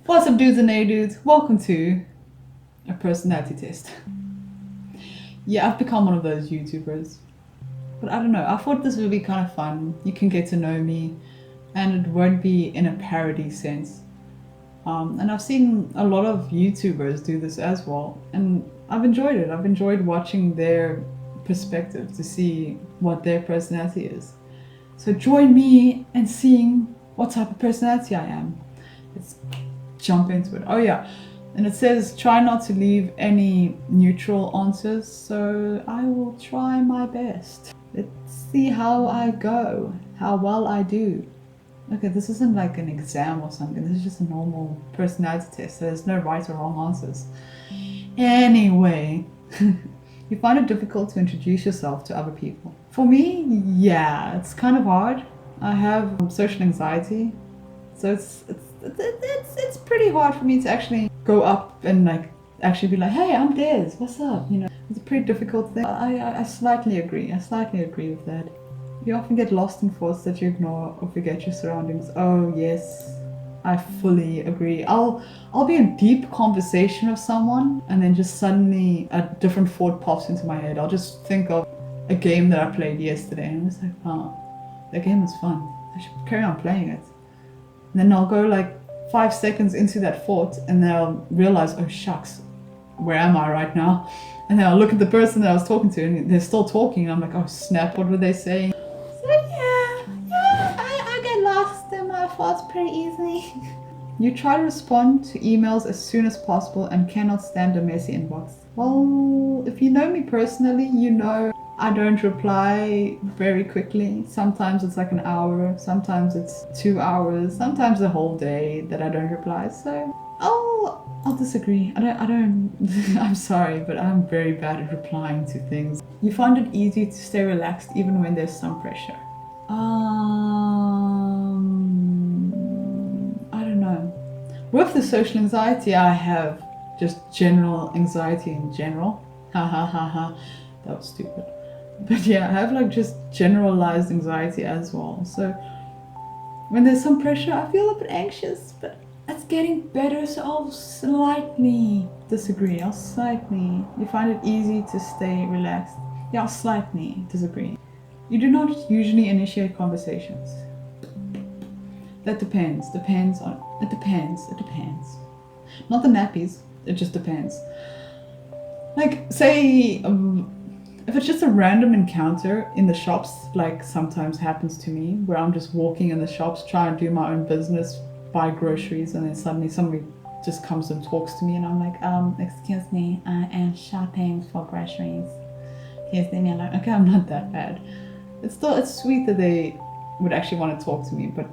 What's up, dudes and A-dudes? Welcome to a personality test. Yeah, I've become one of those YouTubers. But I don't know, I thought this would be kind of fun. You can get to know me, and it won't be in a parody sense. And I've seen a lot of YouTubers do this as well, and I've enjoyed it. I've enjoyed watching their perspective to see what their personality is. So join me in seeing what type of personality I am. Let's jump into it. Oh yeah, and it says try not to leave any neutral answers, so I will try my best. Let's see how I go, how well I do. Okay, this isn't like an exam or something, this is just a normal personality test, so there's no right or wrong answers. Anyway, you find it difficult to introduce yourself to other people. For me, yeah, it's kind of hard. I have social anxiety, so it's pretty hard for me to actually go up and like actually be like, hey, I'm Des, what's up? You know, it's a pretty difficult thing. I slightly agree. I slightly agree with that. You often get lost in thoughts that you ignore or forget your surroundings. Oh yes, I fully agree. I'll be in deep conversation with someone and then just suddenly a different thought pops into my head. I'll just think of a game that I played yesterday and I'm just like, oh, that game was fun. I should carry on playing it. And then I'll go like 5 seconds into that thought and then I'll realize, oh shucks, where am I right now? And then I'll look at the person that I was talking to and they're still talking and I'm like, oh snap, what were they saying? So yeah, I get lost in my thoughts pretty easily. You try to respond to emails as soon as possible and cannot stand a messy inbox. Well, if you know me personally, you know I don't reply very quickly. Sometimes it's like an hour, sometimes it's 2 hours, sometimes a whole day that I don't reply. So I'll disagree. I don't I'm sorry, but I'm very bad at replying to things. You find it easy to stay relaxed even when there's some pressure. I don't know. With the social anxiety, I have just general anxiety in general. Ha ha ha ha. That was stupid. But yeah, I have like just generalized anxiety as well. So when there's some pressure, I feel a bit anxious, but it's getting better, so I'll slightly disagree. You find it easy to stay relaxed. Yeah, I'll slightly disagree. You do not usually initiate conversations. That depends. It depends. Not the nappies, it just depends. Like, say, if it's just a random encounter in the shops, like sometimes happens to me, where I'm just walking in the shops trying to do my own business, buy groceries, and then suddenly somebody just comes and talks to me and I'm like, excuse me, I am shopping for groceries. Please leave me alone. Okay, I'm not that bad. It's sweet that they would actually want to talk to me, but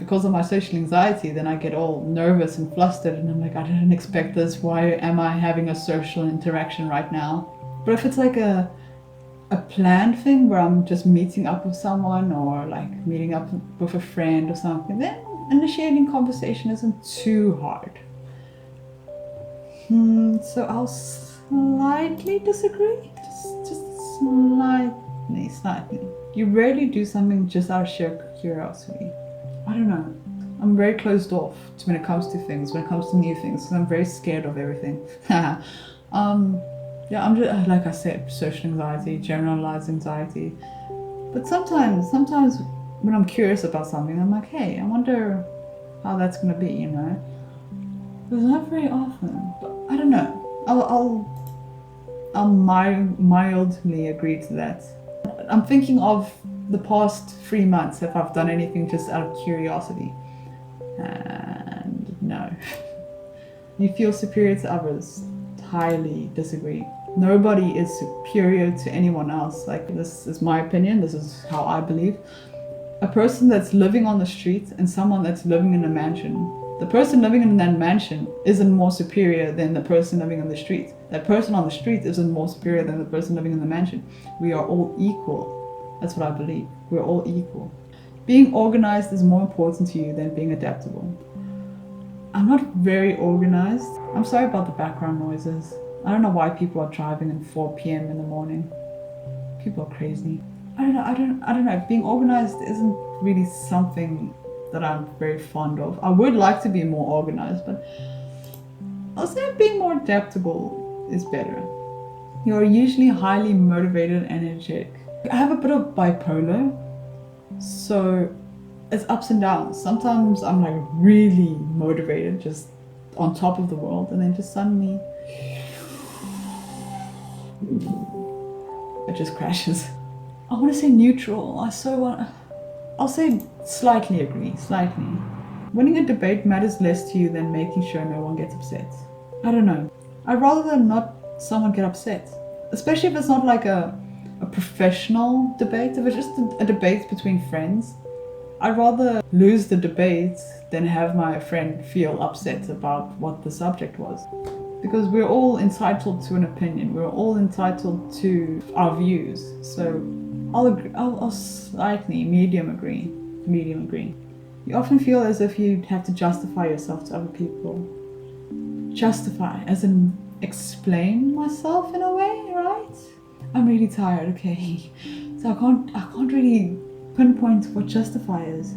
because of my social anxiety, then I get all nervous and flustered and I'm like, I didn't expect this. Why am I having a social interaction right now? But if it's like a planned thing where I'm just meeting up with someone or like meeting up with a friend or something, then initiating conversation isn't too hard. So I'll slightly disagree. Just slightly. You rarely do something just out of sheer curiosity. I don't know. I'm very closed off when it comes to things, when it comes to new things, because I'm very scared of everything. Yeah, I'm just, like I said, social anxiety, generalized anxiety. But sometimes when I'm curious about something, I'm like, hey, I wonder how that's gonna be, you know? It's not very often, but I don't know. I'll mildly agree to that. I'm thinking of the past 3 months if I've done anything just out of curiosity. And no. You feel superior to others. Highly disagree. Nobody is superior to anyone else. Like, this is my opinion, this is how I believe. A person that's living on the street and someone that's living in a mansion. The person living in that mansion isn't more superior than the person living on the street. That person on the street isn't more superior than the person living in the mansion. We are all equal. That's what I believe. We're all equal. Being organized is more important to you than being adaptable. I'm not very organized. I'm sorry about the background noises. I don't know why people are driving at 4 p.m. in the morning. People are crazy. I don't know. Being organized isn't really something that I'm very fond of. I would like to be more organized, but I'll say being more adaptable is better. You're usually highly motivated and energetic. I have a bit of bipolar, so it's ups and downs. Sometimes I'm like really motivated, just on top of the world, and then just suddenly it just crashes. I want to say neutral. I'll say slightly agree, slightly. Winning a debate matters less to you than making sure no one gets upset. I don't know. I'd rather than not someone get upset. Especially if it's not like a professional debate. If it's just a debate between friends, I'd rather lose the debate than have my friend feel upset about what the subject was. Because we're all entitled to an opinion. We're all entitled to our views. So I'll agree. I'll slightly medium agree. Medium agree. You often feel as if you have to justify yourself to other people. Justify, as in explain myself in a way, right? I'm really tired. Okay, so I can't really pinpoint what justify is.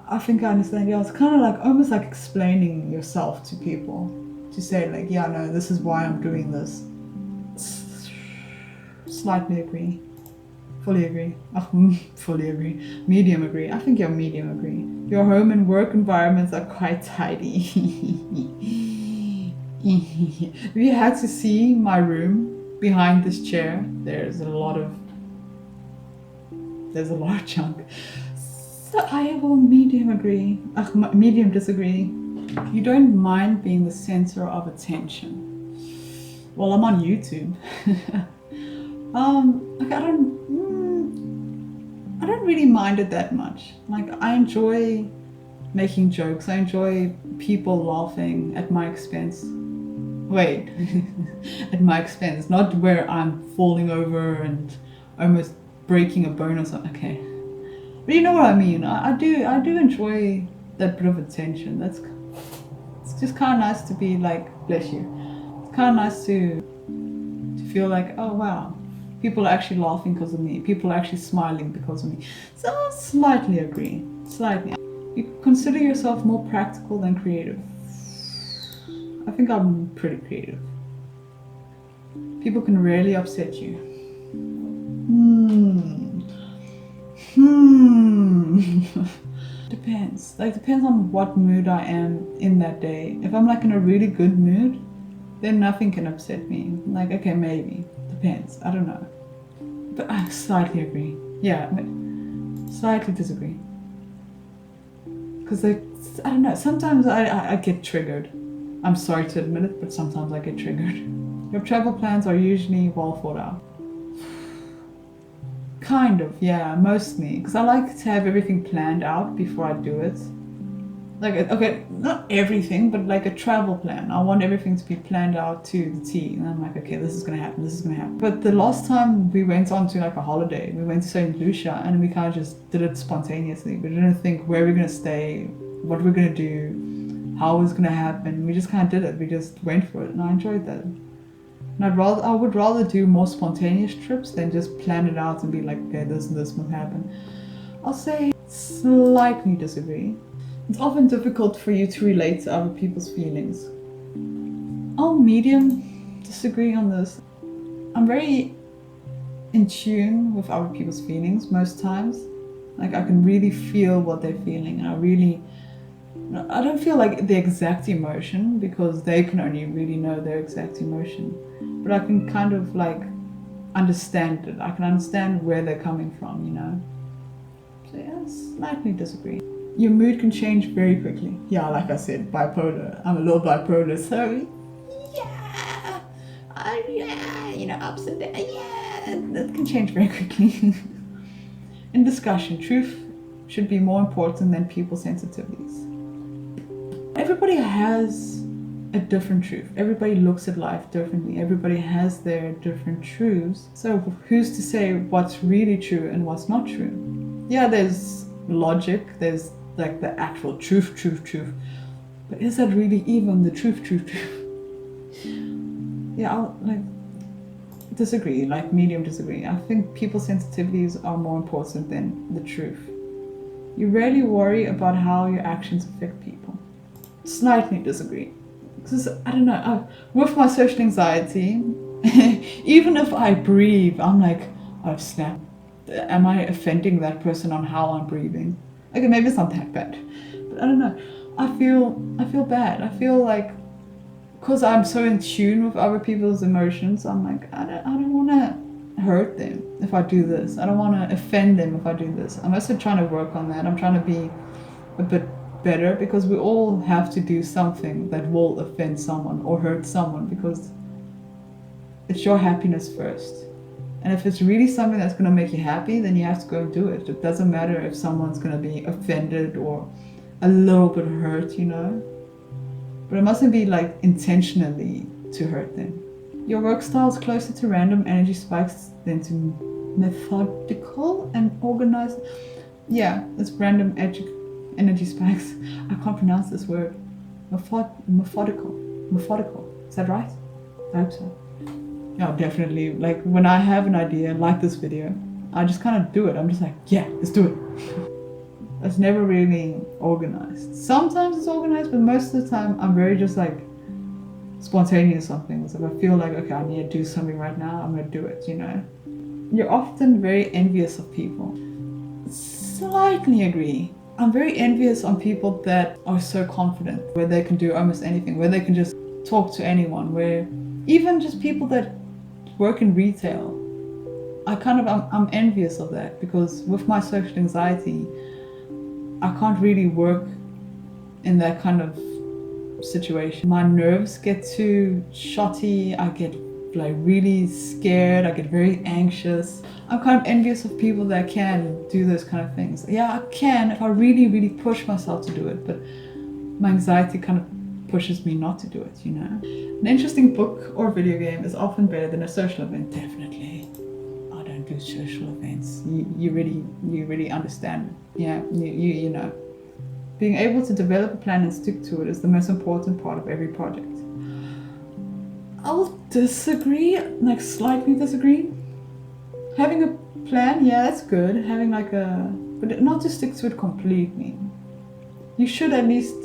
I think I understand. Yeah, it's kind of like almost like explaining yourself to people. To say like, yeah, no, this is why I'm doing this. Slightly agree. Fully agree. Fully agree. Medium agree. I think you're medium agree. Your home and work environments are quite tidy. If you had to see my room behind this chair, there's a lot of junk. So I will medium agree. Medium disagree. You don't mind being the center of attention. Well, I'm on YouTube. Like I don't really mind it that much. Like I enjoy making jokes. I enjoy people laughing at my expense. Wait, at my expense, not where I'm falling over and almost breaking a bone or something. Okay, but you know what I mean. I do enjoy that bit of attention. It's just kind of nice to be like, bless you. It's kind of nice to feel like, oh wow, people are actually laughing because of me. People are actually smiling because of me. So I slightly agree. Slightly. You consider yourself more practical than creative. I think I'm pretty creative. People can rarely upset you. Depends. Like depends on what mood I am in that day. If I'm like in a really good mood, then nothing can upset me. Like okay, maybe. Depends. I don't know. But I slightly agree. Yeah, slightly disagree. Because I don't know. Sometimes I get triggered. I'm sorry to admit it, but sometimes I get triggered. Your travel plans are usually well thought out. Kind of, yeah, mostly. Because I like to have everything planned out before I do it. Like, okay, not everything, but like a travel plan. I want everything to be planned out to the T. And I'm like, okay, this is gonna happen, this is gonna happen. But the last time we went on to like a holiday, we went to St. Lucia and we kind of just did it spontaneously. We didn't think where we're gonna stay, what we're gonna do, how it was gonna happen. We just kind of did it. We just went for it, and I enjoyed that. And I would rather do more spontaneous trips than just plan it out and be like, okay, this and this must happen. I'll say slightly disagree. It's often difficult for you to relate to other people's feelings. I'll medium disagree on this. I'm very in tune with other people's feelings most times. Like I can really feel what they're feeling, and I don't feel like the exact emotion because they can only really know their exact emotion. But I can kind of like understand it. I can understand where they're coming from, you know? So yeah, slightly disagree. Your mood can change very quickly. Yeah, like I said, bipolar. I'm a little bipolar, so yeah, ups and downs. Yeah, that can change very quickly. In discussion, truth should be more important than people's sensitivities. Everybody has a different truth. Everybody looks at life differently. Everybody has their different truths. So who's to say what's really true and what's not true? Yeah, there's logic, there's like the actual truth. But is that really even the truth? Yeah, I'll like disagree, like medium disagree. I think people's sensitivities are more important than the truth. You rarely worry about how your actions affect people. Slightly disagree. Because, I don't know, with my social anxiety, even if I breathe, I'm like, oh snap. Am I offending that person on how I'm breathing? Okay, maybe it's not that bad. But I don't know. I feel bad. I feel like, because I'm so in tune with other people's emotions, I'm like, I don't want to hurt them if I do this. I don't want to offend them if I do this. I'm also trying to work on that. I'm trying to be a bit better, because we all have to do something that will offend someone or hurt someone, because it's your happiness first. And if it's really something that's going to make you happy, then you have to go and do it. It doesn't matter if someone's going to be offended or a little bit hurt, you know? But it mustn't be like intentionally to hurt them. Your work style is closer to random energy spikes than to methodical and organized. Yeah, it's random energy spikes. I can't pronounce this word. Methodical. Is that right? I hope so. Yeah, definitely. Like when I have an idea like this video, I just kind of do it. I'm just like, yeah, let's do it. It's never really organized. Sometimes it's organized, but most of the time I'm very just like spontaneous on things. If I feel like, okay, I need to do something right now, I'm gonna do it, you know? You're often very envious of people. Slightly agree. I'm very envious on people that are so confident, where they can do almost anything, where they can just talk to anyone, where even just people that work in retail, I'm envious of that, because with my social anxiety, I can't really work in that kind of situation. My nerves get too shotty, I get like really scared, I get very anxious. I'm kind of envious of people that can do those kind of things. Yeah, I can if I really, really push myself to do it, but my anxiety kind of pushes me not to do it, you know? An interesting book or video game is often better than a social event, definitely. I don't do social events. You really understand. Yeah, you know. Being able to develop a plan and stick to it is the most important part of every project. I'll disagree, like slightly disagree. Having a plan, yeah, that's good. Having like but not to stick to it completely. You should at least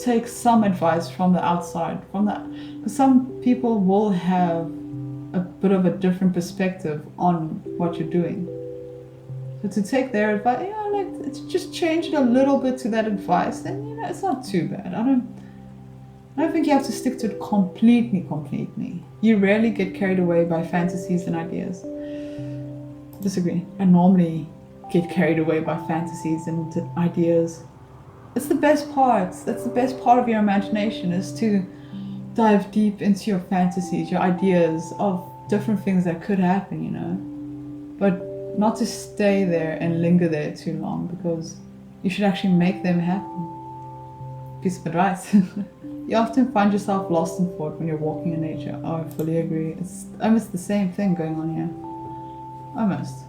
take some advice from the outside, because some people will have a bit of a different perspective on what you're doing. So to take their advice, yeah, like to just change it a little bit to that advice, then you know it's not too bad. I don't think you have to stick to it completely. You rarely get carried away by fantasies and ideas. Disagree. I normally get carried away by fantasies and ideas. It's the best part. That's the best part of your imagination, is to dive deep into your fantasies, your ideas of different things that could happen, you know. But not to stay there and linger there too long, because you should actually make them happen. Piece of advice. You often find yourself lost in thought when you're walking in nature. Oh, I fully agree. It's almost the same thing going on here. Almost.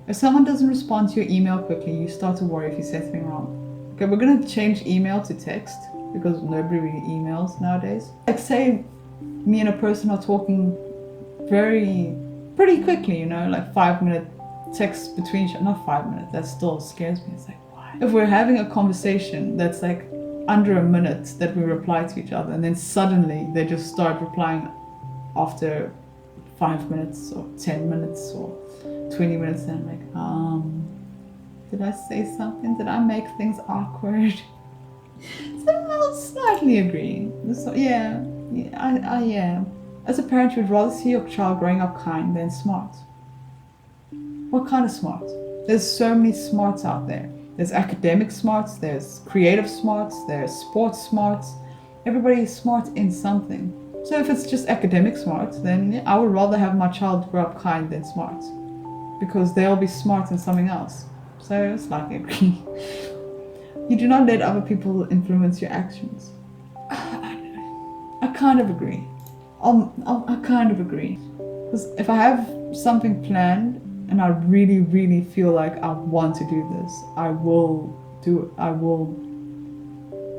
If someone doesn't respond to your email quickly, you start to worry if you said something wrong. Okay, we're gonna change email to text, because nobody really emails nowadays. Like say me and a person are talking pretty quickly, you know, like 5-minute texts between each other. Not 5 minutes, that still scares me. It's like, why? If we're having a conversation that's like under a minute that we reply to each other, and then suddenly they just start replying after 5 minutes or 10 minutes or 20 minutes, then I'm like, did I say something? Did I make things awkward? So I'll slightly agree. So yeah, yeah. As a parent, you would rather see your child growing up kind than smart. What kind of smart? There's so many smarts out there. There's academic smarts, there's creative smarts, there's sports smarts. Everybody is smart in something. So if it's just academic smarts, then yeah, I would rather have my child grow up kind than smart, because they'll be smart in something else. So slightly agree. You do not let other people influence your actions. I kind of agree. I kind of agree. Because if I have something planned and I really feel like I want to do this, I will do it. I will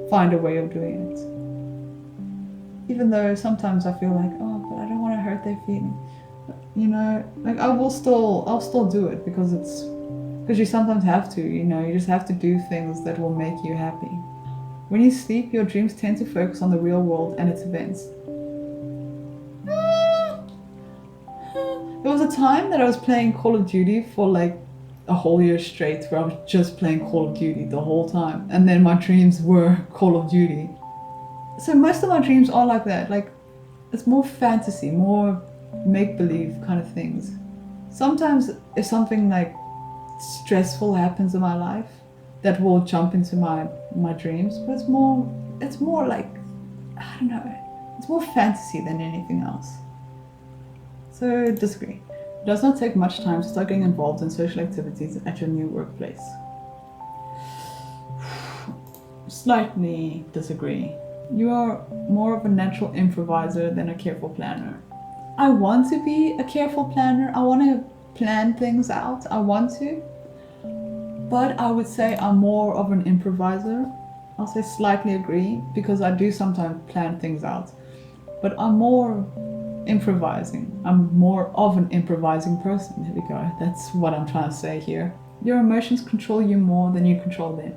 find a way of doing it. Even though sometimes I feel like, oh, but I don't want to hurt their feelings. But, you know, like I'll still do it, because Because you sometimes have to, you just have to do things that will make you happy. When you sleep, your dreams tend to focus on the real world and its events. There was a time that I was playing Call of Duty for like a whole year straight, where I was just playing Call of Duty the whole time, and then my dreams were Call of Duty. So most of my dreams are like that, like it's more fantasy, more make-believe kind of things. Sometimes if something like stressful happens in my life, that will jump into my dreams, but it's more like, I don't know, it's more fantasy than anything else. So disagree. It does not take much time to start getting involved in social activities at your new workplace. Slightly disagree. You are more of a natural improviser than a careful planner. I want to be a careful planner. I want to plan things out. I want to. But I would say I'm more of an improviser. I'll say slightly agree, because I do sometimes plan things out. But I'm more improvising. I'm more of an improvising person. There we go. That's what I'm trying to say here. Your emotions control you more than you control them.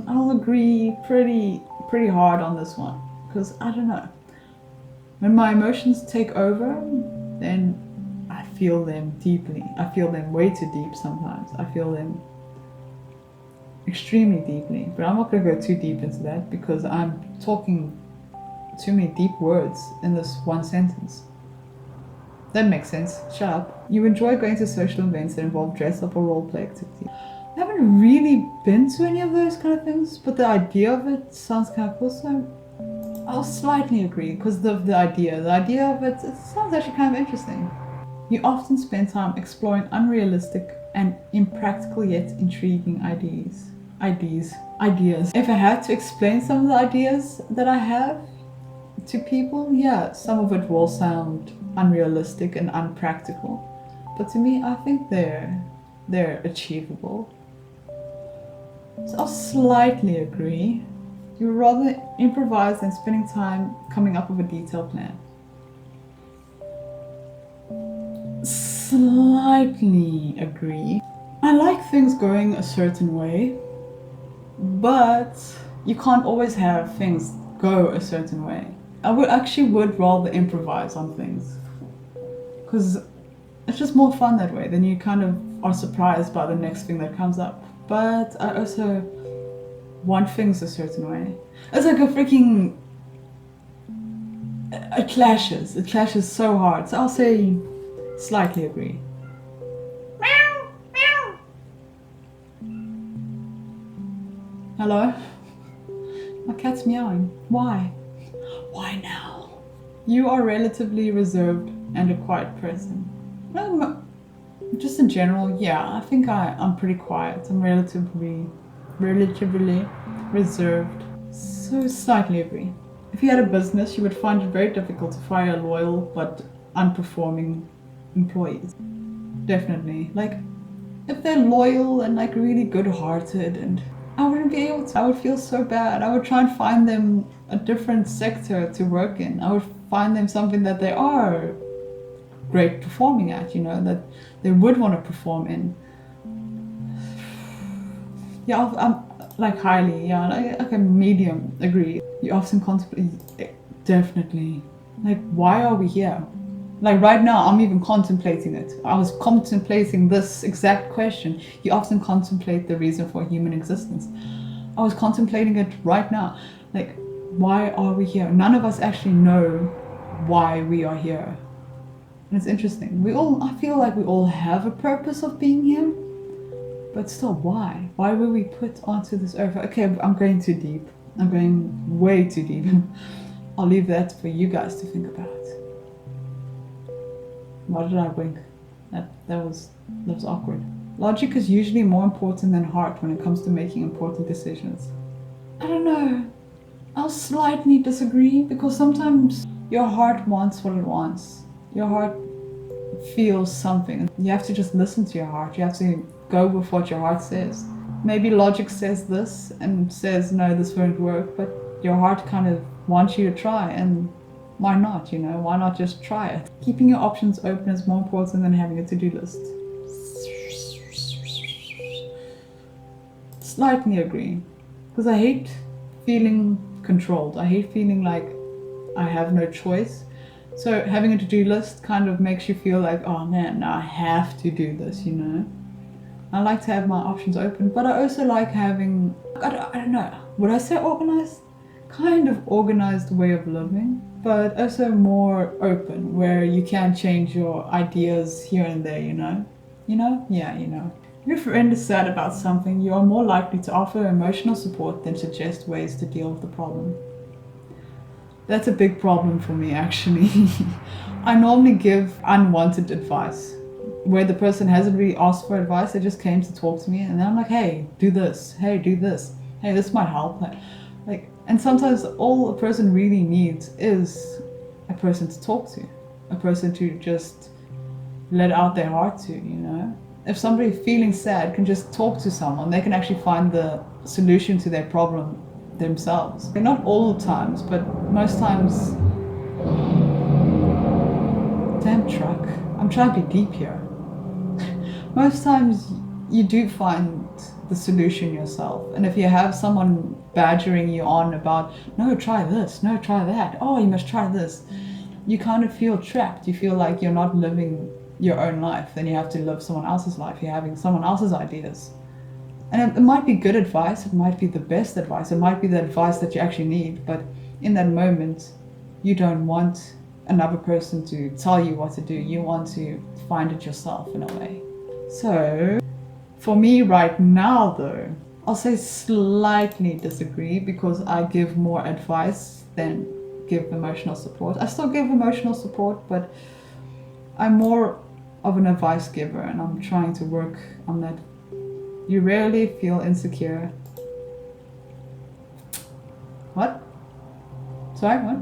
I'll agree pretty hard on this one, because I don't know. When my emotions take over, then I feel them deeply. I feel them way too deep sometimes. I feel them extremely deeply. But I'm not going to go too deep into that, because I'm talking too many deep words in this one sentence. That makes sense. Shut up. You enjoy going to social events that involve dress up or role play activities. I haven't really been to any of those kind of things, but the idea of it sounds kind of cool, so I'll slightly agree, because of the idea of it sounds actually kind of interesting. You often spend time exploring unrealistic and impractical yet intriguing ideas. If I had to explain some of the ideas that I have to people, yeah, some of it will sound unrealistic and unpractical, but to me, I think they're achievable. So I'll slightly agree. You would rather improvise than spending time coming up with a detailed plan. Slightly agree. I like things going a certain way, but you can't always have things go a certain way. I would rather improvise on things, because it's just more fun that way. Then you kind of are surprised by the next thing that comes up. But I also want things a certain way. It's like it clashes so hard. So I'll say slightly agree. Meow, meow. Hello? My cat's meowing. Why? Why now? You are relatively reserved and a quiet person. Just in general, yeah, I think I'm pretty quiet. I'm relatively reserved. So slightly agree. If you had a business, you would find it very difficult to fire loyal but unperforming employees. Definitely. Like, if they're loyal and like really good-hearted, and I wouldn't be able to. I would feel so bad. I would try and find them a different sector to work in. I would find them something that they are great performing at, that they would want to perform in. Yeah, I'm like highly, like a medium, agree. You often contemplate, definitely. Like, why are we here? Like right now, I'm even contemplating it. I was contemplating this exact question. You often contemplate the reason for human existence. I was contemplating it right now. Like, why are we here? None of us actually know why we are here. And it's interesting. I feel like we all have a purpose of being here, but still, why? Why were we put onto this earth? Okay, I'm going too deep. I'm going way too deep. I'll leave that for you guys to think about. Why did I wink? That was awkward. Logic is usually more important than heart when it comes to making important decisions. I don't know. I'll slightly disagree, because sometimes your heart wants what it wants. Your heart feels something. You have to just listen to your heart. You have to go with what your heart says. Maybe logic says this and says, no, this won't work, but your heart kind of wants you to try, and why not, Why not just try it? Keeping your options open is more important than having a to-do list. slightly agree. Because I hate feeling controlled. I hate feeling like I have no choice. So having a to-do list kind of makes you feel like, oh man, now I have to do this, you know? I like to have my options open, but I also like having, I don't know, would I say organized? Kind of organized way of living, but also more open, where you can change your ideas here and there, you know? You know? Yeah, you know. If your friend is sad about something, you are more likely to offer emotional support than suggest ways to deal with the problem. That's a big problem for me, actually. I normally give unwanted advice, where the person hasn't really asked for advice, they just came to talk to me, and then I'm like, hey, do this, hey, do this, hey, this might help. Like, and sometimes all a person really needs is a person to talk to, a person to just let out their heart to, you know? If somebody feeling sad can just talk to someone, they can actually find the solution to their problem themselves. Not all times, but most times. Damn truck. I'm trying to be deep here. Most times you do find the solution yourself. And if you have someone badgering you on about, no, try this, no, try that, oh, you must try this, you kind of feel trapped. You feel like you're not living your own life, then you have to live someone else's life. You're having someone else's ideas. And it might be good advice, it might be the best advice, it might be the advice that you actually need, but in that moment, you don't want another person to tell you what to do. You want to find it yourself in a way. So, for me right now though, I'll say slightly disagree, because I give more advice than give emotional support. I still give emotional support, but I'm more of an advice giver, and I'm trying to work on that. You rarely feel insecure. What? Sorry, what?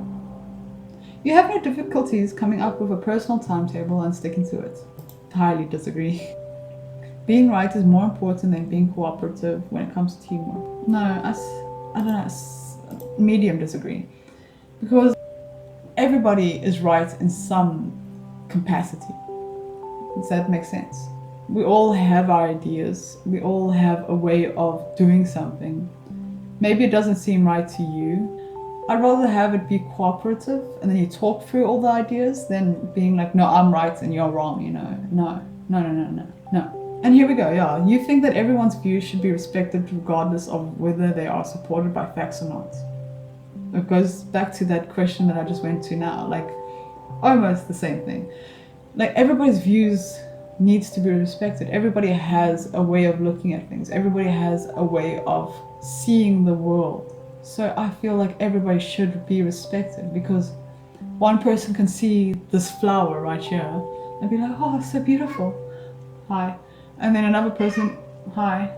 You have no difficulties coming up with a personal timetable and sticking to it. Highly disagree. Being right is more important than being cooperative when it comes to teamwork. No, I don't know, medium disagree. Because everybody is right in some capacity. Does that make sense? We all have our ideas. We all have a way of doing something. Maybe it doesn't seem right to you. I'd rather have it be cooperative and then you talk through all the ideas than being like, no, I'm right and you're wrong, you know. No. And here we go, yeah. You think that everyone's views should be respected regardless of whether they are supported by facts or not. It goes back to that question that I just went to now, like almost the same thing. Like everybody's views needs to be respected. Everybody has a way of looking at things. Everybody has a way of seeing the world. So I feel like everybody should be respected, because one person can see this flower right here and be like, oh, it's so beautiful. Hi. And then another person, hi.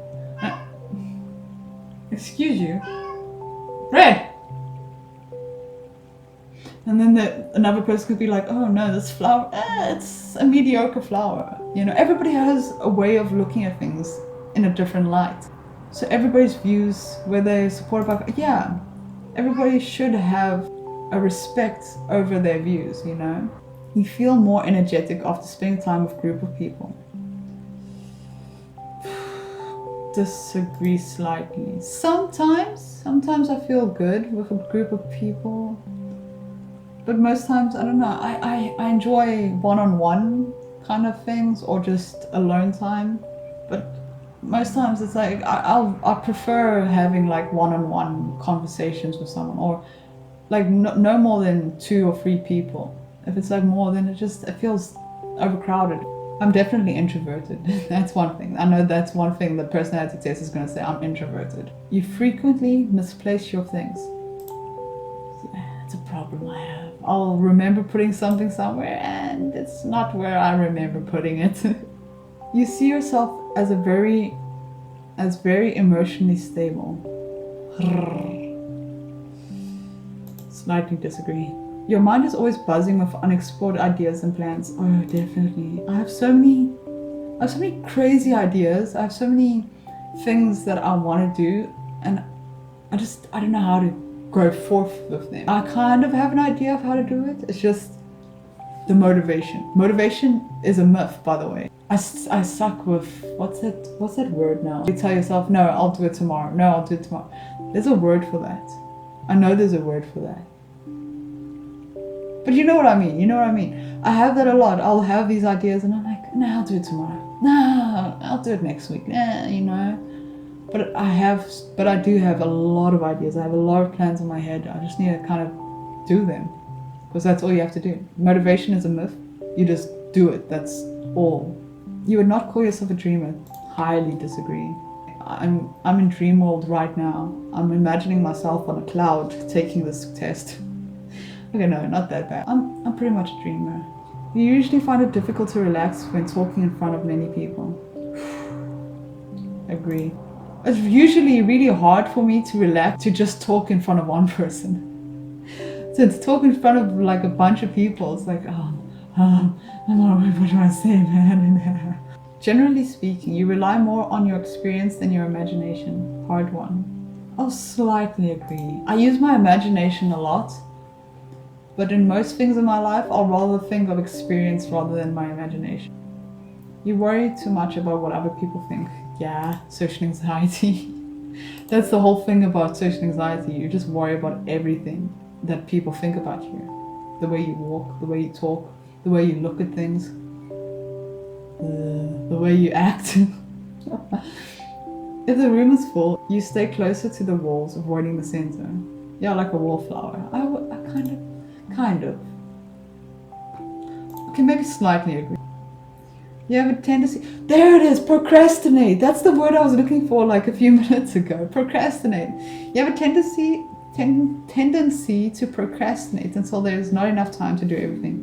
Excuse you. Red. And then another person could be like, oh no, this flower, it's a mediocre flower. You know, everybody has a way of looking at things in a different light. So everybody's views, whether they're supported by, yeah, everybody should have a respect over their views, you know. You feel more energetic after spending time with a group of people. Disagree slightly. Sometimes I feel good with a group of people. But most times, I don't know, I enjoy one-on-one kind of things or just alone time. But most times it's like, I prefer having like one-on-one conversations with someone, or like no more than 2 or 3 people. If it's like more, then it feels overcrowded. I'm definitely introverted. That's one thing. I know that's one thing the personality test is going to say, I'm introverted. You frequently misplace your things. It's a problem I have. I'll remember putting something somewhere and it's not where I remember putting it. You see yourself as very emotionally stable. Slightly disagree. Your mind is always buzzing with unexplored ideas and plans. Oh, definitely. I have so many crazy ideas. I have so many things that I want to do, and I don't know how to go forth with them. I kind of have an idea of how to do it. It's just the motivation. Motivation is a myth, by the way. I suck with, what's that word now? You tell yourself, no, I'll do it tomorrow. No, I'll do it tomorrow. There's a word for that. I know there's a word for that. But you know what I mean. You know what I mean. I have that a lot. I'll have these ideas and I'm like, no, I'll do it tomorrow. No, I'll do it next week. Nah, you know. But I do have a lot of ideas. I have a lot of plans in my head. I just need to kind of do them. Because that's all you have to do. Motivation is a myth. You just do it. That's all. You would not call yourself a dreamer. Highly disagree. I'm in dream world right now. I'm imagining myself on a cloud taking this test. Okay, no, not that bad. I'm pretty much a dreamer. You usually find it difficult to relax when talking in front of many people. Agree. It's usually really hard for me to relax to just talk in front of one person. So to talk in front of like a bunch of people, it's like, I'm not what do I say, man? Generally speaking, you rely more on your experience than your imagination. Hard one. I'll slightly agree. I use my imagination a lot, but in most things in my life, I'll rather think of experience rather than my imagination. You worry too much about what other people think. Yeah, social anxiety. That's the whole thing about social anxiety. You just worry about everything that people think about you. The way you walk, the way you talk, the way you look at things, the way you act. If the room is full, you stay closer to the walls, avoiding the center. Yeah, like a wallflower. I kind of. Okay, maybe slightly agree. You have a tendency. There it is, procrastinate. That's the word I was looking for like a few minutes ago. Procrastinate. You have a tendency to procrastinate until there's not enough time to do everything.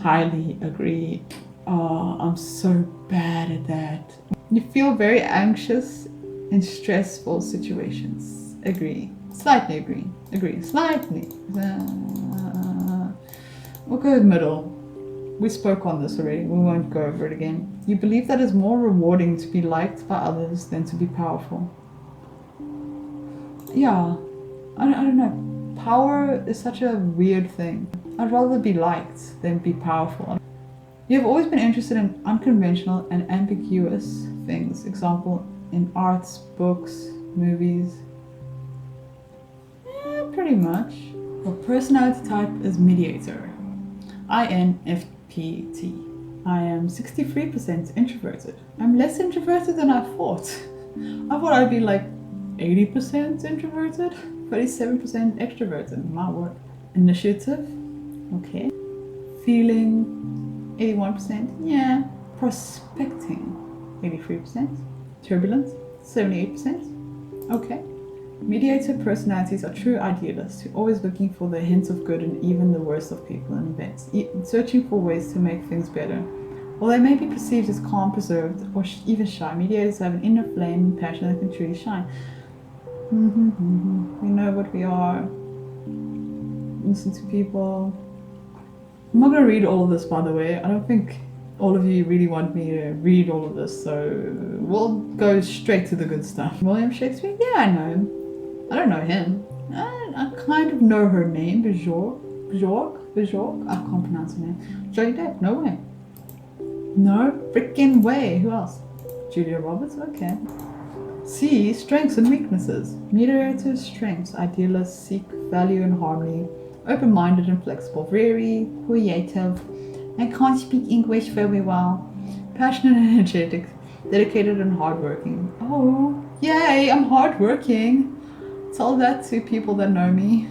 Highly agree. Oh, I'm so bad at that. You feel very anxious in stressful situations. Agree. Slightly agree. Agree. Slightly. We'll go middle. We spoke on this already. We won't go over it again. You believe that it's more rewarding to be liked by others than to be powerful. Yeah. I don't know. Power is such a weird thing. I'd rather be liked than be powerful. You have always been interested in unconventional and ambiguous things. Example, in arts, books, movies. Yeah, pretty much. Your personality type is mediator. INFPT. I am 63% introverted. I'm less introverted than I thought. I thought I'd be like 80% introverted, 37% extroverted. My word. Initiative. Okay. Feeling 81%. Yeah. Prospecting. 83%. Turbulent. 78%. Okay. Mediator personalities are true idealists who are always looking for the hints of good in even the worst of people and events, searching for ways to make things better. While they may be perceived as calm, preserved, or even shy, mediators have an inner flame and passion that can truly shine. We know what we are. Listen to people. I'm not going to read all of this, by the way. I don't think all of you really want me to read all of this, so we'll go straight to the good stuff. William Shakespeare? Yeah, I know him. I don't know him. I kind of know her name, Bjork. I can't pronounce her name. Johnny Depp? No way. No freaking way. Who else? Julia Roberts? Okay. C. Strengths and weaknesses. Mediator's strengths. Idealists seek value and harmony. Open-minded and flexible. Very creative. I can't speak English very well. Passionate and energetic. Dedicated and hardworking. Oh, yay! I'm hardworking. Tell that to people that know me.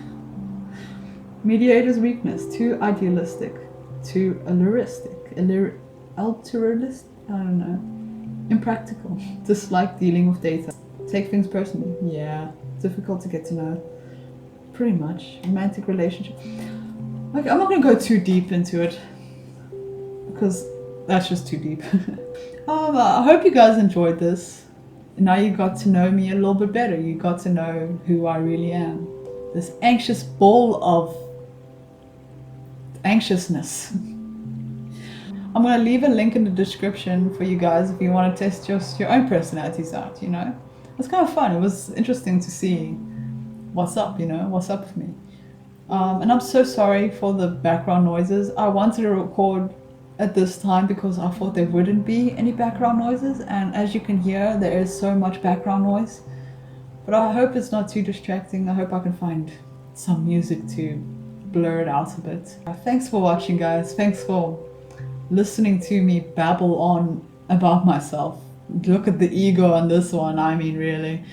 Mediator's weakness. Too idealistic. Too altruistic. Altruistic? I don't know. Impractical. Dislike dealing with data. Take things personally. Yeah. Difficult to get to know. Pretty much. Romantic relationship. Like, I'm not going to go too deep into it, because that's just too deep. I hope you guys enjoyed this. Now you got to know me a little bit better. You got to know who I really am. This anxious ball of anxiousness. I'm going to leave a link in the description for you guys if you want to test your own personalities out, you know. It's kind of fun. It was interesting to see what's up, you know, what's up with me. And I'm so sorry for the background noises. I wanted to record at this time because I thought there wouldn't be any background noises, and as you can hear, there is so much background noise. But I hope it's not too distracting. I hope I can find some music to blur it out a bit. Thanks for watching, guys. Thanks for listening to me babble on about myself. Look at the ego on this one, I mean, really.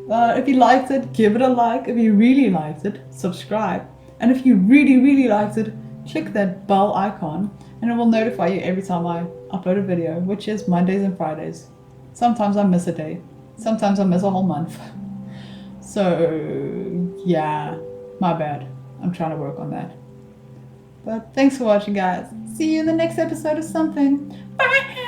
If you liked it, give it a like. If you really liked it, subscribe. And if you really, really liked it, click that bell icon and it will notify you every time I upload a video, which is Mondays and Fridays. Sometimes I miss a day. Sometimes I miss a whole month. So, yeah, my bad. I'm trying to work on that. But thanks for watching, guys. See you in the next episode of something. Bye!